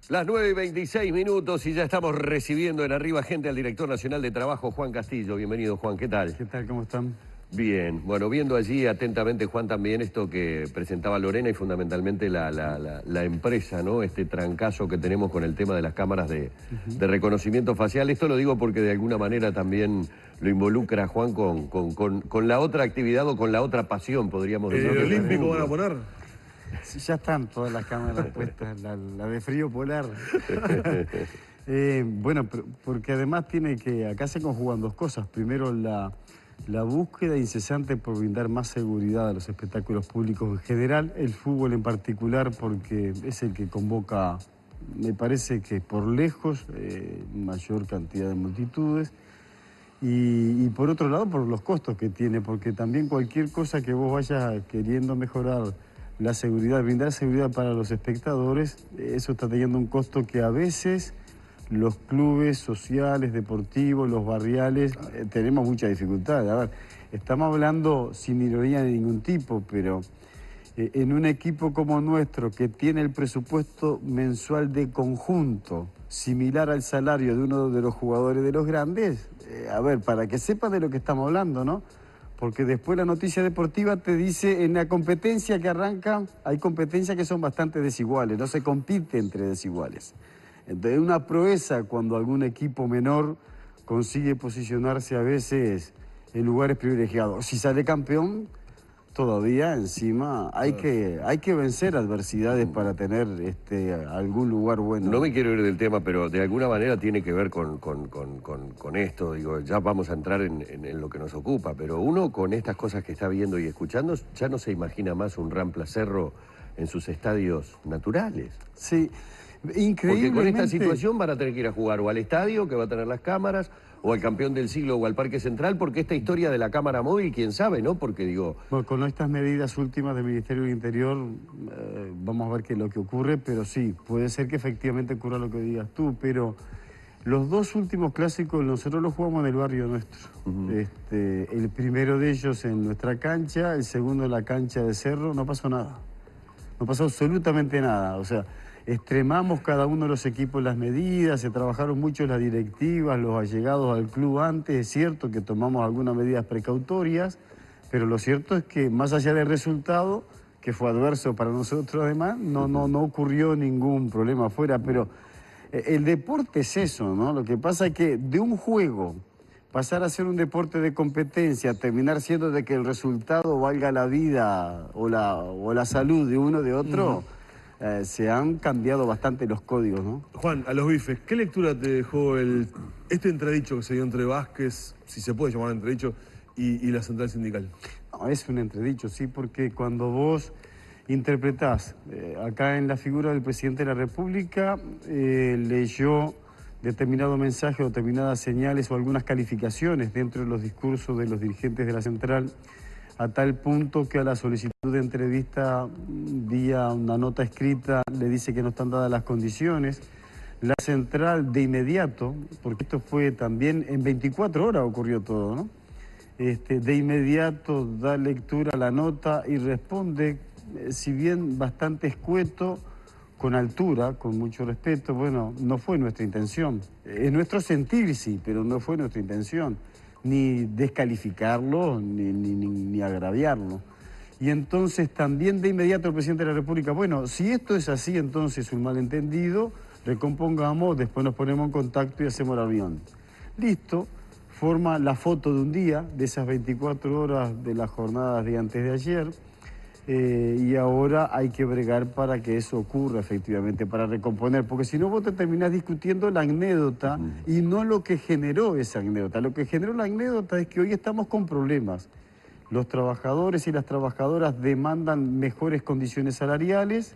Las 9:26 y ya estamos recibiendo en Arriba Gente al director nacional de Trabajo, Juan Castillo. Bienvenido, Juan, ¿qué tal? ¿Qué tal? ¿Cómo están? Bien, bueno, viendo allí atentamente, Juan, también esto que presentaba Lorena y fundamentalmente la empresa, ¿no? Este trancazo que tenemos con el tema de las cámaras de reconocimiento facial. Esto lo digo porque de alguna manera también lo involucra, Juan, con la otra actividad o con la otra pasión, podríamos decir. ¿El olímpico van a poner? Sí, ya están todas las cámaras puestas, la de frío polar. Bueno, porque además acá se conjugan dos cosas. Primero, la búsqueda incesante por brindar más seguridad a los espectáculos públicos en general, el fútbol en particular, porque es el que convoca, me parece que por lejos, mayor cantidad de multitudes. Y por otro lado, por los costos que tiene, porque también cualquier cosa que vos vayas queriendo mejorar la seguridad, brindar seguridad para los espectadores, eso está teniendo un costo que a veces los clubes sociales, deportivos, los barriales, tenemos mucha dificultad. A ver, estamos hablando sin ironía de ningún tipo, pero en un equipo como nuestro que tiene el presupuesto mensual de conjunto similar al salario de uno de los jugadores de los grandes, a ver, para que sepas de lo que estamos hablando, ¿no? Porque después la noticia deportiva te dice, en la competencia que arranca, hay competencias que son bastante desiguales, no se compite entre desiguales. Entonces es una proeza cuando algún equipo menor consigue posicionarse a veces en lugares privilegiados. Si sale campeón, todavía encima hay que vencer adversidades para tener algún lugar bueno. No me quiero ir del tema, pero de alguna manera tiene que ver con esto. Digo, ya vamos a entrar en lo que nos ocupa, pero uno con estas cosas que está viendo y escuchando ya no se imagina más un Rampla Cerro en sus estadios naturales. Sí, increíblemente. Porque con esta situación van a tener que ir a jugar o al estadio, que va a tener las cámaras, o al campeón del siglo o al Parque Central, porque esta historia de la cámara móvil, quién sabe, ¿no? Porque digo... Bueno, con estas medidas últimas del Ministerio del Interior, vamos a ver qué es lo que ocurre, pero sí, puede ser que efectivamente ocurra lo que digas tú, pero los dos últimos clásicos nosotros los jugamos en el barrio nuestro. El primero de ellos en nuestra cancha, el segundo en la cancha de Cerro, no pasó nada. No pasó absolutamente nada, o sea... Extremamos cada uno de los equipos las medidas, se trabajaron mucho las directivas, los allegados al club antes. Es cierto que tomamos algunas medidas precautorias, pero lo cierto es que más allá del resultado, que fue adverso para nosotros además, no ocurrió ningún problema afuera. Pero el deporte es eso, ¿no? Lo que pasa es que de un juego pasar a ser un deporte de competencia, terminar siendo de que el resultado valga la vida o la salud de uno de otro... se han cambiado bastante los códigos, ¿no? Juan, a los bifes, ¿qué lectura te dejó este entredicho que se dio entre Vázquez, si se puede llamar entredicho, y la central sindical? No, es un entredicho, sí, porque cuando vos interpretás, acá en la figura del presidente de la República, leyó determinado mensaje o determinadas señales o algunas calificaciones dentro de los discursos de los dirigentes de la central, a tal punto que a la solicitud de entrevista vía una nota escrita le dice que no están dadas las condiciones. La central de inmediato, porque esto fue también en 24 horas ocurrió todo, ¿no? De inmediato da lectura a la nota y responde, si bien bastante escueto, con altura, con mucho respeto. Bueno, no fue nuestra intención. Es nuestro sentir, sí, pero no fue nuestra intención. Ni descalificarlo, ni agraviarlo. Y entonces también de inmediato el presidente de la República, bueno, si esto es así, entonces un malentendido, recompongamos, después nos ponemos en contacto y hacemos la reunión. Listo, forma la foto de un día, de esas 24 horas de las jornadas de antes de ayer, y ahora hay que bregar para que eso ocurra efectivamente, para recomponer, porque si no vos te terminás discutiendo la anécdota y no lo que generó esa anécdota. Lo que generó la anécdota es que hoy estamos con problemas. Los trabajadores y las trabajadoras demandan mejores condiciones salariales,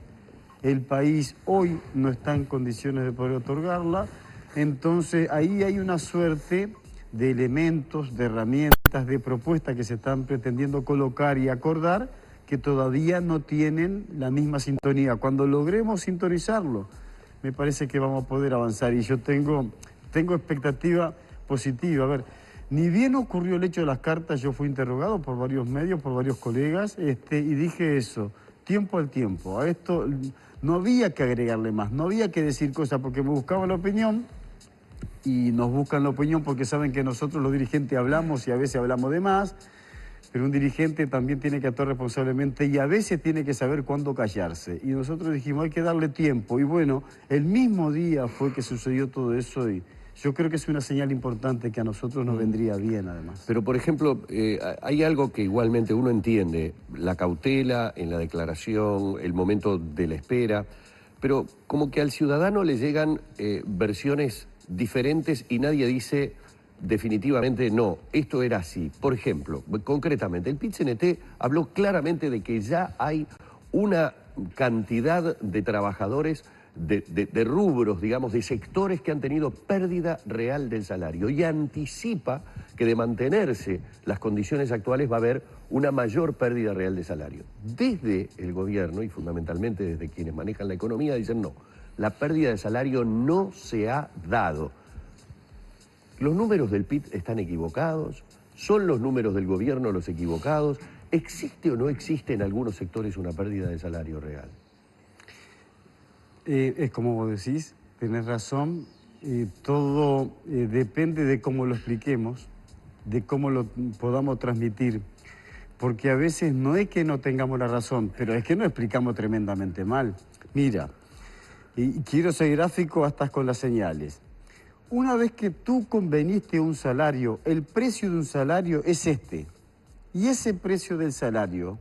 el país hoy no está en condiciones de poder otorgarla, entonces ahí hay una suerte de elementos, de herramientas, de propuestas que se están pretendiendo colocar y acordar, que todavía no tienen la misma sintonía. Cuando logremos sintonizarlo, me parece que vamos a poder avanzar y yo tengo expectativa positiva. A ver, ni bien ocurrió el hecho de las cartas, yo fui interrogado por varios medios, por varios colegas, y dije eso, tiempo al tiempo. A esto No había que agregarle más, no había que decir cosas porque me buscaban la opinión y nos buscan la opinión porque saben que nosotros los dirigentes hablamos y a veces hablamos de más, pero un dirigente también tiene que actuar responsablemente y a veces tiene que saber cuándo callarse. Y nosotros dijimos, hay que darle tiempo. Y bueno, el mismo día fue que sucedió todo eso y yo creo que es una señal importante que a nosotros nos vendría bien, además. Pero, por ejemplo, hay algo que igualmente uno entiende, la cautela en la declaración, el momento de la espera, pero como que al ciudadano le llegan versiones diferentes y nadie dice definitivamente no, esto era así. Por ejemplo, concretamente, el PIT-CNT habló claramente de que ya hay una cantidad de trabajadores de rubros, digamos, de sectores que han tenido pérdida real del salario y anticipa que de mantenerse las condiciones actuales va a haber una mayor pérdida real de salario. Desde el gobierno y fundamentalmente desde quienes manejan la economía dicen no, la pérdida de salario no se ha dado. Los números del PIT están equivocados, son los números del gobierno los equivocados. ¿Existe o no existe en algunos sectores una pérdida de salario real? Es como vos decís, tenés razón, todo depende de cómo lo expliquemos, de cómo lo podamos transmitir, porque a veces no es que no tengamos la razón, pero es que nos explicamos tremendamente mal. Mira, y quiero ser gráfico hasta con las señales. Una vez que tú conveniste un salario, el precio de un salario es este, y ese precio del salario,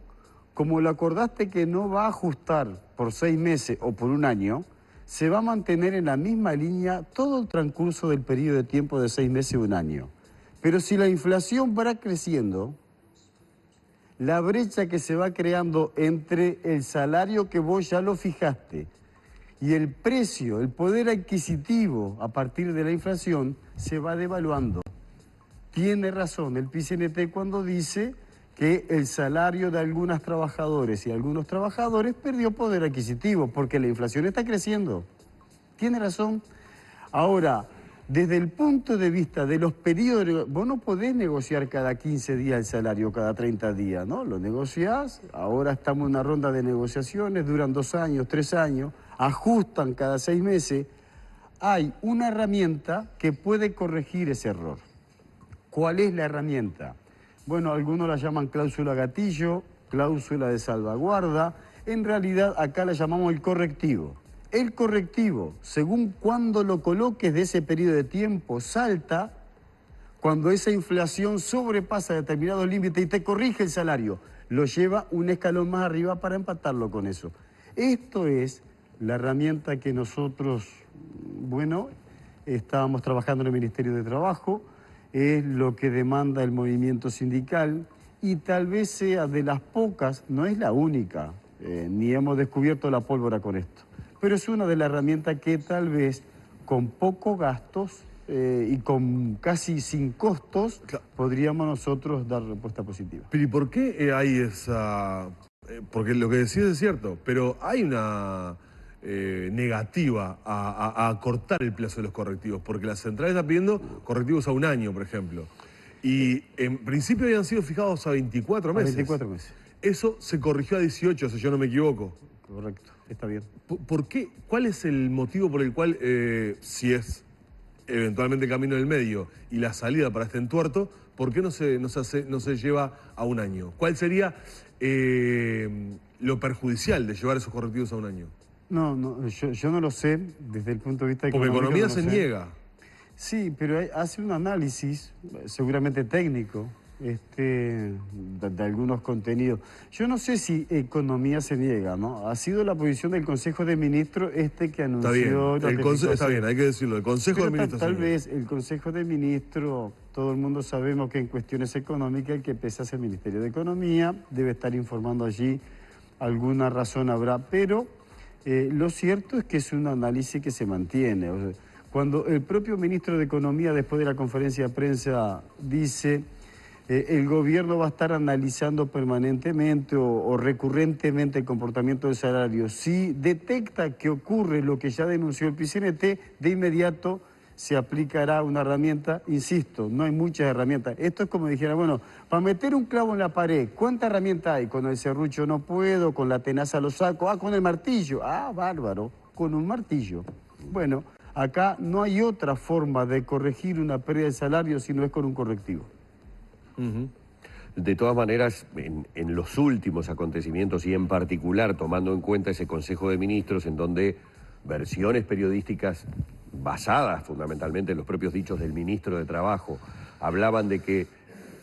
como lo acordaste que no va a ajustar por 6 meses o por un año, se va a mantener en la misma línea todo el transcurso del periodo de tiempo de 6 meses o un año. Pero si la inflación va creciendo, la brecha que se va creando entre el salario que vos ya lo fijaste y el precio, el poder adquisitivo a partir de la inflación, se va devaluando. Tiene razón el PIT-CNT cuando dice que el salario de algunos trabajadores y algunos trabajadores perdió poder adquisitivo porque la inflación está creciendo. Tiene razón. Ahora, desde el punto de vista de los periodos, vos no podés negociar cada 15 días el salario, cada 30 días, ¿no? Lo negociás, ahora estamos en una ronda de negociaciones, duran 2 años, 3 años, ajustan cada 6 meses. Hay una herramienta que puede corregir ese error. ¿Cuál es la herramienta? Bueno, algunos la llaman cláusula gatillo, cláusula de salvaguarda. En realidad acá la llamamos el correctivo. El correctivo, según cuando lo coloques de ese periodo de tiempo, salta cuando esa inflación sobrepasa determinado límite y te corrige el salario. Lo lleva un escalón más arriba para empatarlo con eso. Esto es la herramienta que nosotros, bueno, estábamos trabajando en el Ministerio de Trabajo, es lo que demanda el movimiento sindical y tal vez sea de las pocas, no es la única, ni hemos descubierto la pólvora con esto, pero es una de las herramientas que tal vez con pocos gastos y con casi sin costos podríamos nosotros dar respuesta positiva. Pero ¿y por qué hay esa...? Porque lo que decís es cierto, pero hay una negativa a acortar el plazo de los correctivos, porque la central está pidiendo correctivos a 1 año, por ejemplo. Y en principio habían sido fijados a 24 meses. A 24 meses. Eso se corrigió a 18, si yo no me equivoco. Correcto, está bien. ¿Por qué? ¿Cuál es el motivo por el cual, si es eventualmente el camino del medio y la salida para este entuerto, por qué no se lleva a 1 año? ¿Cuál sería lo perjudicial de llevar esos correctivos a 1 año? No, yo no lo sé desde el punto de vista económico. Porque economía no se sé. niega. Sí, pero hace un análisis, seguramente técnico, de algunos contenidos. Yo no sé si economía se niega, ¿no? Ha sido la posición del Consejo de Ministros que anunció... Está bien, hay que decirlo. El Consejo de Ministros... Tal vez el Consejo de Ministros, todo el mundo sabemos que en cuestiones económicas el que pesa es el Ministerio de Economía, debe estar informando allí, alguna razón habrá, pero lo cierto es que es un análisis que se mantiene. O sea, cuando el propio ministro de Economía, después de la conferencia de prensa, dice... el gobierno va a estar analizando permanentemente o recurrentemente el comportamiento del salario. Si detecta que ocurre lo que ya denunció el PIT-CNT, de inmediato se aplicará una herramienta, insisto, no hay muchas herramientas. Esto es como dijera, bueno, para meter un clavo en la pared, ¿cuánta herramienta hay? Con el serrucho no puedo, con la tenaza lo saco, con el martillo, bárbaro, con un martillo. Bueno, acá no hay otra forma de corregir una pérdida de salario si no es con un correctivo. De todas maneras, en los últimos acontecimientos y en particular tomando en cuenta ese Consejo de Ministros en donde versiones periodísticas basadas fundamentalmente en los propios dichos del ministro de Trabajo hablaban de que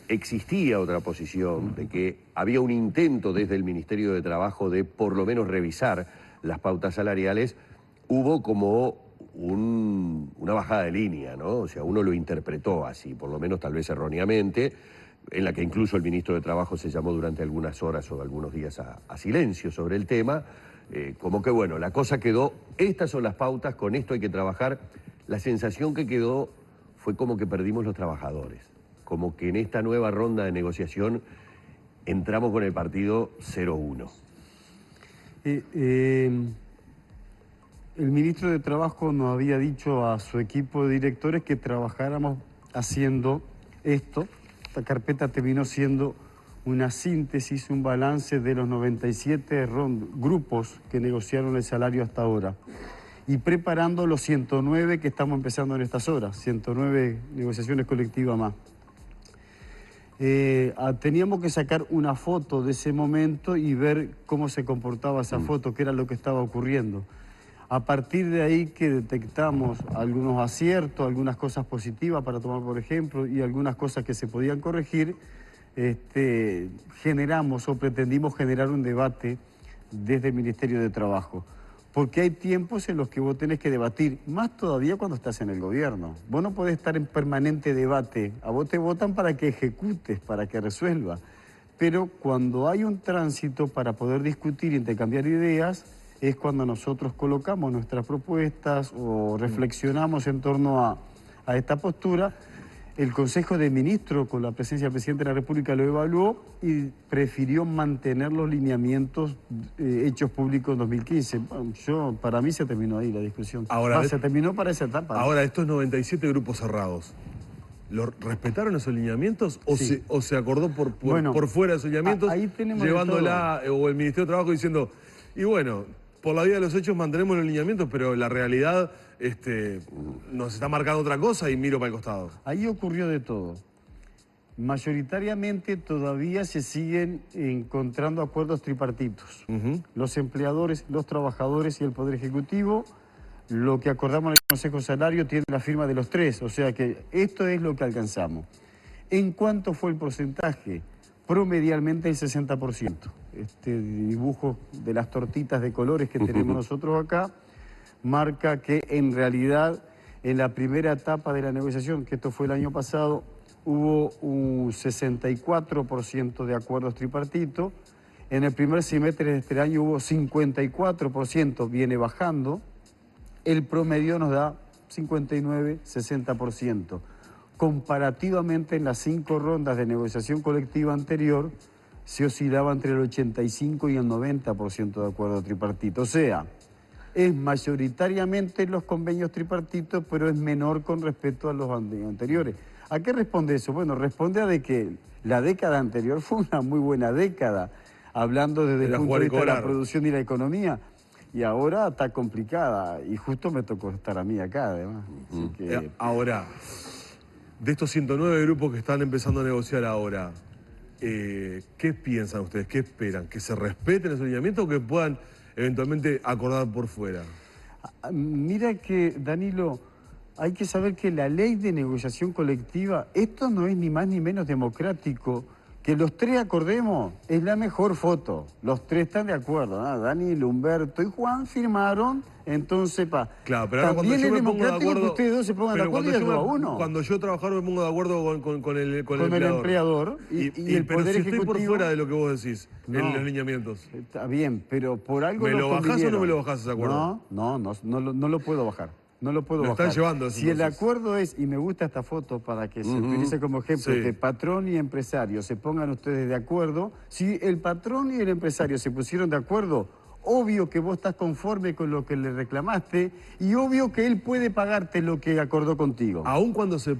existía otra posición, de que había un intento desde el Ministerio de Trabajo de por lo menos revisar las pautas salariales, hubo como una bajada de línea, ¿no? O sea, uno lo interpretó así, por lo menos tal vez erróneamente, en la que incluso el ministro de Trabajo se llamó durante algunas horas o algunos días a silencio sobre el tema, como que bueno, la cosa quedó, estas son las pautas, con esto hay que trabajar. La sensación que quedó fue como que perdimos los trabajadores, como que en esta nueva ronda de negociación entramos con el partido 0-1. El ministro de Trabajo nos había dicho a su equipo de directores que trabajáramos haciendo esto. Esta carpeta terminó siendo una síntesis, un balance de los 97 grupos que negociaron el salario hasta ahora y preparando los 109 que estamos empezando en estas horas, 109 negociaciones colectivas más. Teníamos que sacar una foto de ese momento y ver cómo se comportaba esa foto, qué era lo que estaba ocurriendo. A partir de ahí que detectamos algunos aciertos, algunas cosas positivas para tomar por ejemplo y algunas cosas que se podían corregir, generamos o pretendimos generar un debate desde el Ministerio de Trabajo. Porque hay tiempos en los que vos tenés que debatir, más todavía cuando estás en el gobierno. Vos no podés estar en permanente debate, a vos te votan para que ejecutes, para que resuelvas. Pero cuando hay un tránsito para poder discutir, intercambiar ideas, es cuando nosotros colocamos nuestras propuestas o reflexionamos en torno a esta postura. El Consejo de Ministros, con la presencia del Presidente de la República, lo evaluó y prefirió mantener los lineamientos hechos públicos en 2015. Bueno, para mí se terminó ahí la discusión. Ahora, se terminó para esa etapa. Ahora, estos 97 grupos cerrados, ¿respetaron esos lineamientos o, sí, se acordó por fuera de esos lineamientos, ahí tenemos llevándola, o el Ministerio de Trabajo diciendo, y bueno, por la vía de los hechos mantenemos los lineamientos, pero la realidad nos está marcando otra cosa y miro para el costado? Ahí ocurrió de todo. Mayoritariamente todavía se siguen encontrando acuerdos tripartitos. Los empleadores, los trabajadores y el Poder Ejecutivo. Lo que acordamos en el Consejo de Salario tiene la firma de los tres, o sea que esto es lo que alcanzamos. ¿En cuánto fue el porcentaje? Promedialmente el 60%. Este dibujo de las tortitas de colores que tenemos nosotros acá marca que en realidad en la primera etapa de la negociación, que esto fue el año pasado, hubo un 64% de acuerdos tripartitos. En el primer semestre de este año hubo 54%, viene bajando. El promedio nos da 59, 60%. Comparativamente en las 5 rondas de negociación colectiva anterior, se oscilaba entre el 85 y el 90% de acuerdo tripartito. O sea, es mayoritariamente los convenios tripartitos, pero es menor con respecto a los anteriores. ¿A qué responde eso? Bueno, responde a de que la década anterior fue una muy buena década, hablando desde el punto de vista de la producción y la economía. Y ahora está complicada, y justo me tocó estar a mí acá, además. Así que... Ahora, de estos 109 grupos que están empezando a negociar ahora, ¿qué piensan ustedes? ¿Qué esperan? ¿Que se respeten esos lineamientos o que puedan eventualmente acordar por fuera? Mira que, Danilo, hay que saber que la ley de negociación colectiva, esto no es ni más ni menos democrático. Que los tres acordemos es la mejor foto. Los tres están de acuerdo, ¿no? Danilo, Humberto y Juan firmaron, entonces, claro, pero ahora también cuando es democrático acuerdo, que ustedes dos se pongan de acuerdo y es 2-1. Cuando yo trabajador me pongo de acuerdo con el empleador y el pero Poder si Ejecutivo... estoy por fuera de lo que vos decís, no, en los lineamientos. Está bien, pero por algo ¿Me lo bajás o no me lo bajás ese acuerdo? No lo puedo bajar. No lo puedo bajar. Lo están llevando. Si el acuerdo es, y me gusta esta foto para que se utilice como ejemplo, que patrón y empresario se pongan ustedes de acuerdo, si el patrón y el empresario se pusieron de acuerdo, obvio que vos estás conforme con lo que le reclamaste y obvio que él puede pagarte lo que acordó contigo. Aún cuando se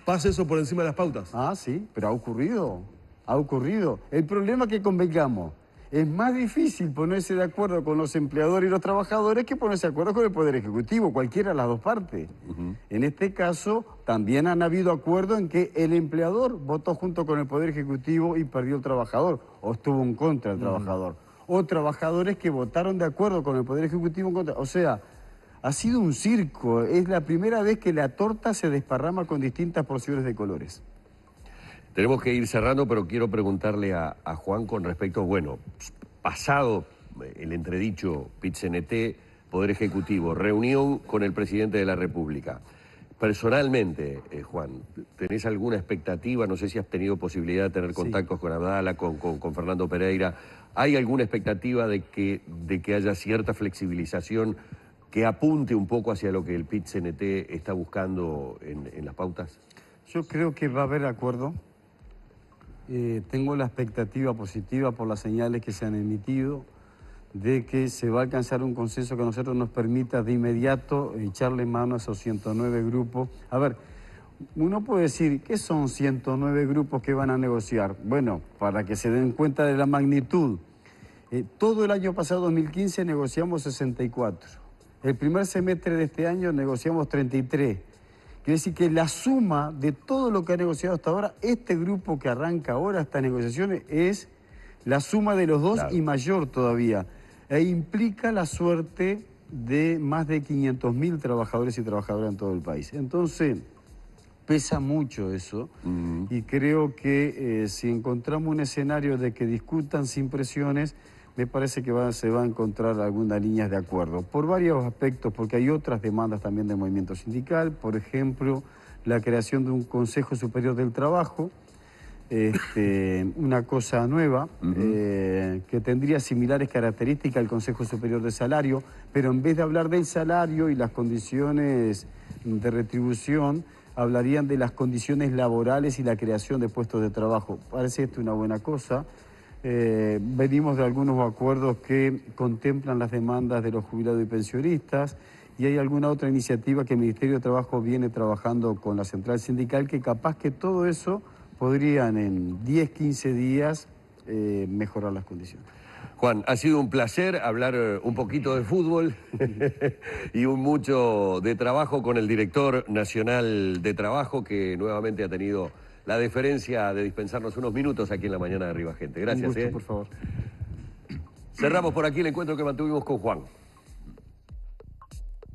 pase eso por encima de las pautas. Ah, sí, pero ha ocurrido. Ha ocurrido. El problema es que convengamos. Es más difícil ponerse de acuerdo con los empleadores y los trabajadores que ponerse de acuerdo con el Poder Ejecutivo, cualquiera de las dos partes. En este caso, también han habido acuerdos en que el empleador votó junto con el Poder Ejecutivo y perdió el trabajador, o estuvo en contra del trabajador. O trabajadores que votaron de acuerdo con el Poder Ejecutivo en contra. O sea, ha sido un circo. Es la primera vez que la torta se desparrama con distintas porciones de colores. Tenemos que ir cerrando, pero quiero preguntarle a Juan con respecto, bueno, pasado el entredicho PIT-CNT, Poder Ejecutivo, reunión con el presidente de la República. Personalmente, Juan, ¿tenés alguna expectativa? No sé si has tenido posibilidad de tener contactos con Abdala, con Fernando Pereira. ¿Hay alguna expectativa de que haya cierta flexibilización que apunte un poco hacia lo que el PIT-CNT está buscando en las pautas? Yo creo que va a haber acuerdo. Tengo la expectativa positiva por las señales que se han emitido de que se va a alcanzar un consenso que a nosotros nos permita de inmediato echarle mano a esos 109 grupos. A ver, uno puede decir, ¿qué son 109 grupos que van a negociar? Bueno, para que se den cuenta de la magnitud. Todo el año pasado, 2015, negociamos 64. El primer semestre de este año negociamos 33. Quiere decir que la suma de todo lo que ha negociado hasta ahora, este grupo que arranca ahora estas negociaciones es la suma de los dos y mayor todavía. E implica la suerte de más de 500.000 trabajadores y trabajadoras en todo el país. Entonces, pesa mucho eso y creo que si encontramos un escenario de que discutan sin presiones, me parece que se va a encontrar algunas líneas de acuerdo, por varios aspectos, porque hay otras demandas también del movimiento sindical, por ejemplo, la creación de un Consejo Superior del Trabajo, una cosa nueva, que tendría similares características al Consejo Superior de Salario, pero en vez de hablar del salario y las condiciones de retribución, hablarían de las condiciones laborales y la creación de puestos de trabajo. Parece esto una buena cosa. Venimos de algunos acuerdos que contemplan las demandas de los jubilados y pensionistas y hay alguna otra iniciativa que el Ministerio de Trabajo viene trabajando con la central sindical que capaz que todo eso podrían en 10, 15 días mejorar las condiciones. Juan, ha sido un placer hablar un poquito de fútbol y mucho de trabajo con el director nacional de trabajo que nuevamente ha tenido la deferencia de dispensarnos unos minutos aquí en la mañana de Arriba Gente. Gracias. Un gusto, por favor. Cerramos por aquí el encuentro que mantuvimos con Juan.